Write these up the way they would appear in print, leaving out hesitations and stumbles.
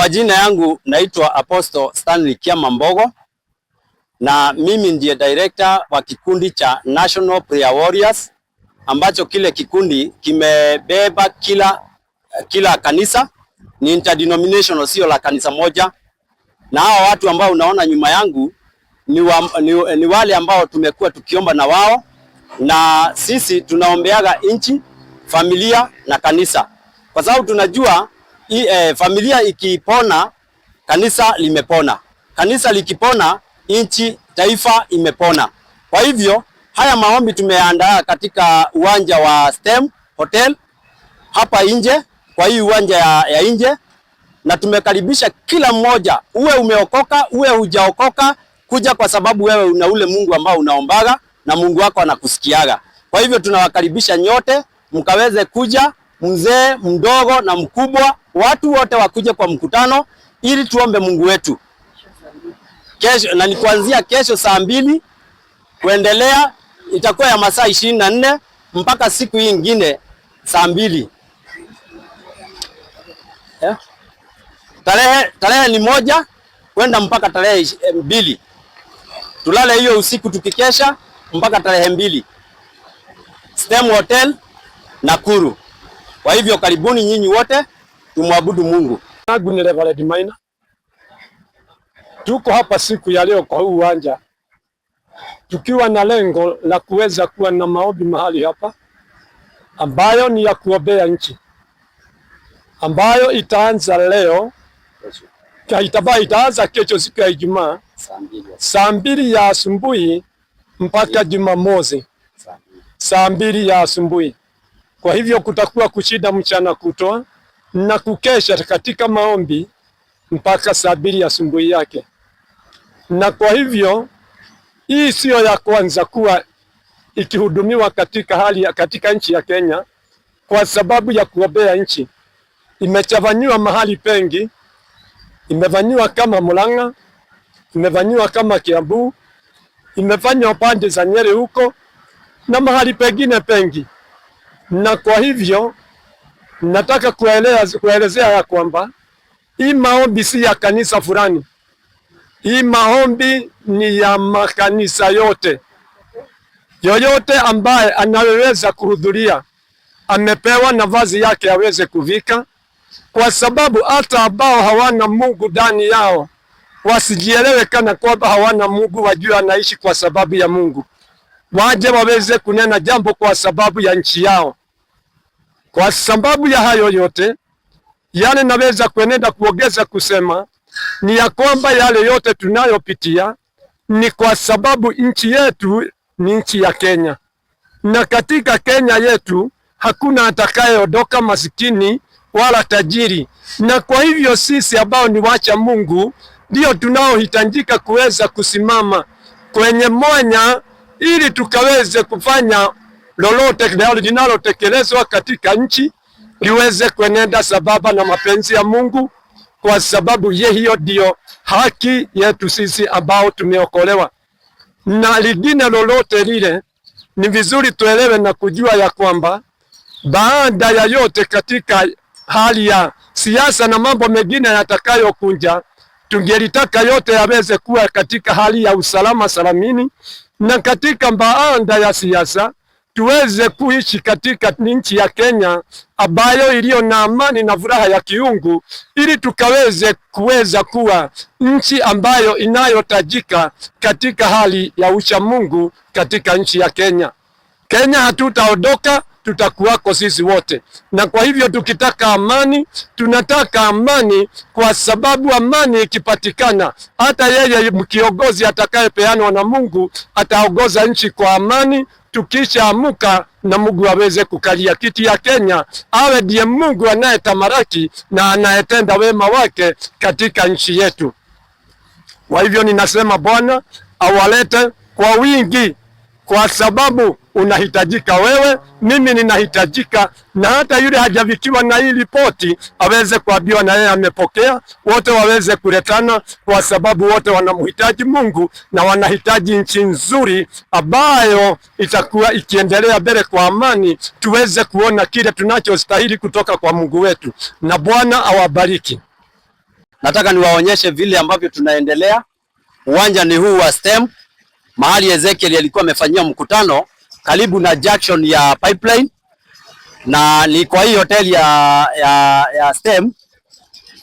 majina yangu naitwa Apostle Stanley Kiama Mbogo, na mimi ndiye director wa kikundi cha National Prayer Warriors, ambacho kile kikundi kimebeba kila kanisa. Ni interdenominational, sio la kanisa moja. Na hao watu ambao unaona nyuma yangu ni wale ambao tumekuwa tukiomba na wao, na sisi tunaombeaga inchi, familia na kanisa, kwa sababu tunajua familia ikipona kanisa limepona, kanisa likipona inchi, taifa imepona. Kwa hivyo haya maombi tumeandaa katika uwanja wa STEM Hotel hapa nje, kwa hii uwanja ya nje, na tumekaribisha kila mmoja, uwe umeokoka uwe hujaokoka, kuja, kwa sababu wewe una ule Mungu ambao unaombaga na Mungu wako anakusikiaga. Kwa hivyo tunawakaribisha nyote mkaweze kuja, mzee, mdogo na mkubwa, watu wote wakuje kwa mkutano ili tuombe Mungu wetu. Kesho, na ni kuanzia kesho saa 2 kuendelea, itakuwa ya masaa 24 mpaka siku hii nyingine saa 2. Tarehe ni 1 kwenda mpaka tarehe 2. Tulale hiyo usiku tukikesha mpaka tarehe 2. STEM Hotel Nakuru. Kwa hivyo karibuni nyinyi wote tumwabudu Mungu. Nangu ni Reverend Maina. Tuko hapa siku ya leo kwa huu uwanja tukiwa na lengo la kuweza kuwa na maombi mahali hapa, ambayo ni ya kuombea nchi, ambayo itaanza leo, itaanza kesho siku ya Ijumaa saa 2 ya asubuhi mpaka Jumamosi saa 2 ya asubuhi. Kwa hivyo kutakuwa kushida mchana kutwa na kukesha katika maombi mpaka saa 2 ya asubuhi yake. Na kwa hivyo hii sio ya kwanza kuwa ikihudumiwa katika nchi ya Kenya, kwa sababu ya kuombea nchi. Imechafanywa mahali pengi, imefanywa kama Murang'a, imefanywa kama Kiambu, imefanywa pande za Nyeri huko na mahali pengine pengi. Na kwa hivyo nataka kuelezea ya kwamba hii maombi si ya kanisa fulani. Hii maombi ni ya makanisa yote. Yoyote ambaye anaweza kuhudhuria amepewa nafasi yake aweze kuvika, kwa sababu hata ambao hawana Mungu ndani yao wasijielewe kana kwamba hawana Mungu, wajue anaishi kwa sababu ya Mungu. Waje waweze kunena jambo kwa sababu ya nchi yao. Kwa sababu ya hayo yote, yale naweza kuenenda kuongeza kusema ni ya kwamba yale yote tunayopitia ni kwa sababu nchi yetu ni nchi ya Kenya, na katika Kenya yetu hakuna atakayeondoka masikini wala tajiri. Na kwa hivyo sisi ambao ni wacha Mungu ndio tunaohitajika kuweza kusimama kwenye mwanya ili tukaweze kufanya lolote linalotekelezwa katika nchi liweze kuenenda sababa na mapenzi ya Mungu, kwa sababu hiyo ndio haki yetu sisi ambao tumeokolewa. Na lingine lolote lile ni vizuri tuelewe na kujua ya kwamba baada ya yote katika hali ya siasa na mambo mengine yatakayokuja, tungelitaka yote yaweze kuwa katika hali ya usalama salamini, na katika baada ya siasa tuweze kuishi katika nchi ya Kenya ambayo iliyo na amani na furaha ya kiungu, ili kuweza kuwa nchi ambayo inayotajika katika hali ya ucha Mungu katika nchi ya Kenya. Kenya hatutaondoka, tutakuwako sisi wote. Na kwa hivyo tukitaka amani, tunataka amani kwa sababu amani ikipatikana, hata yeye kiongozi atakayepeanwa na Mungu ataongoza nchi kwa amani. Tukisha amuka na Mungu aweze kukalia kiti ya Kenya, awe ndiye Mungu anayetamaraki na anayetenda wema wake katika nchi yetu. Kwa hivyo ninasema Bwana awalete kwa wingi, kwa sababu unahitajika wewe, mimi ninahitajika, na hata yule hajavikiwa na hii ripoti aweze kuambiwa na yeye amepokea. Wote waweze kuletana, kwa sababu wote wanamhitaji Mungu na wanahitaji nchi nzuri ambayo itakuwa ikiendelea mbele kwa amani, tuweze kuona kile tunachostahili kutoka kwa Mungu wetu. Na Bwana awabariki. nataka niwaonyeshe vile ambavyo tunaendelea. Uwanja ni huu wa STEM, mahali Ezekiel alikuwa amefanyia mkutano karibu na junction ya Pipeline, na ni kwa hii hoteli ya STEM.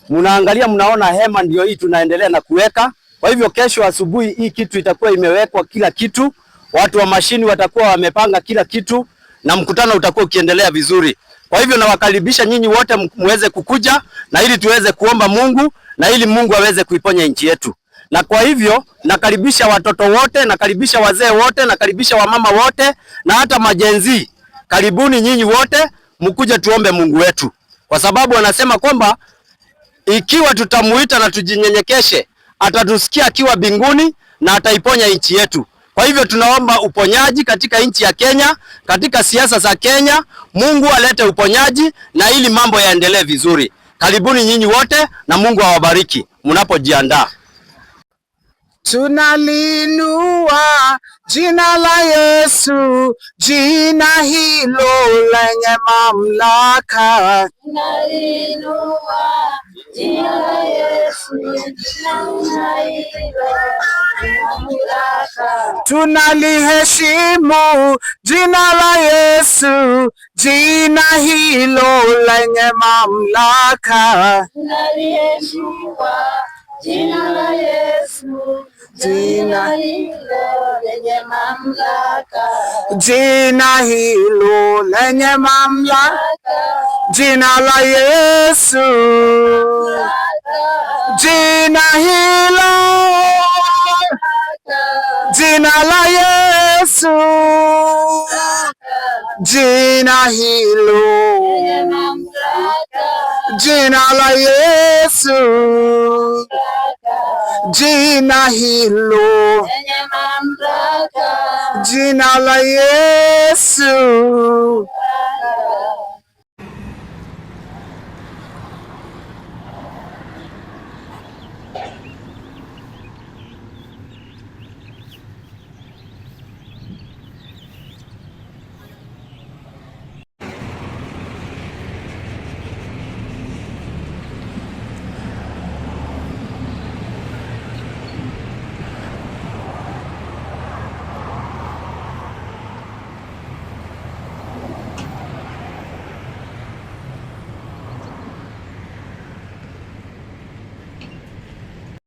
Mnaangalia, mnaona hema ndio hii tunaendelea na kuweka. Kwa hivyo kesho asubuhi hii kitu itakuwa imewekwa kila kitu, watu wa mashini watakuwa wamepanga kila kitu na mkutano utakuwa ukiendelea vizuri. Kwa hivyo nawakaribisha nyinyi wote muweze kukuja na ili tuweze kuomba Mungu na ili Mungu aweze kuiponya nchi yetu. Na kwa hivyo nakaribisha watoto wote, nakaribisha wazee wote, nakaribisha wamama wote na hata majenzi. Karibuni nyinyi wote mkuje tuombe Mungu wetu. Kwa sababu anasema kwamba ikiwa tutamuita na tujinyenyekeshe, atatusikia akiwa mbinguni na ataiponya nchi yetu. Kwa hivyo tunaomba uponyaji katika nchi ya Kenya, katika siasa za Kenya. Mungu alete uponyaji na ili mambo yaendelee vizuri. Karibuni nyinyi wote na Mungu awabariki mnapojiandaa. Tunalinua jina la Yesu, jina hilo lenye mamlaka. Tunalinua jina la Yesu, jina hilo lenye mamlaka. Tunaliheshimu jina la Yesu, jina hilo lenye mamlaka. Tunaliheshimu jina la Yesu, jina hilo lenye mamlaka. Jina hilo lenye mamlaka. Jina la Yesu, jina hilo, jina la Yesu, jina hilo, jina la Yesu, jina hilo, jina la Yesu.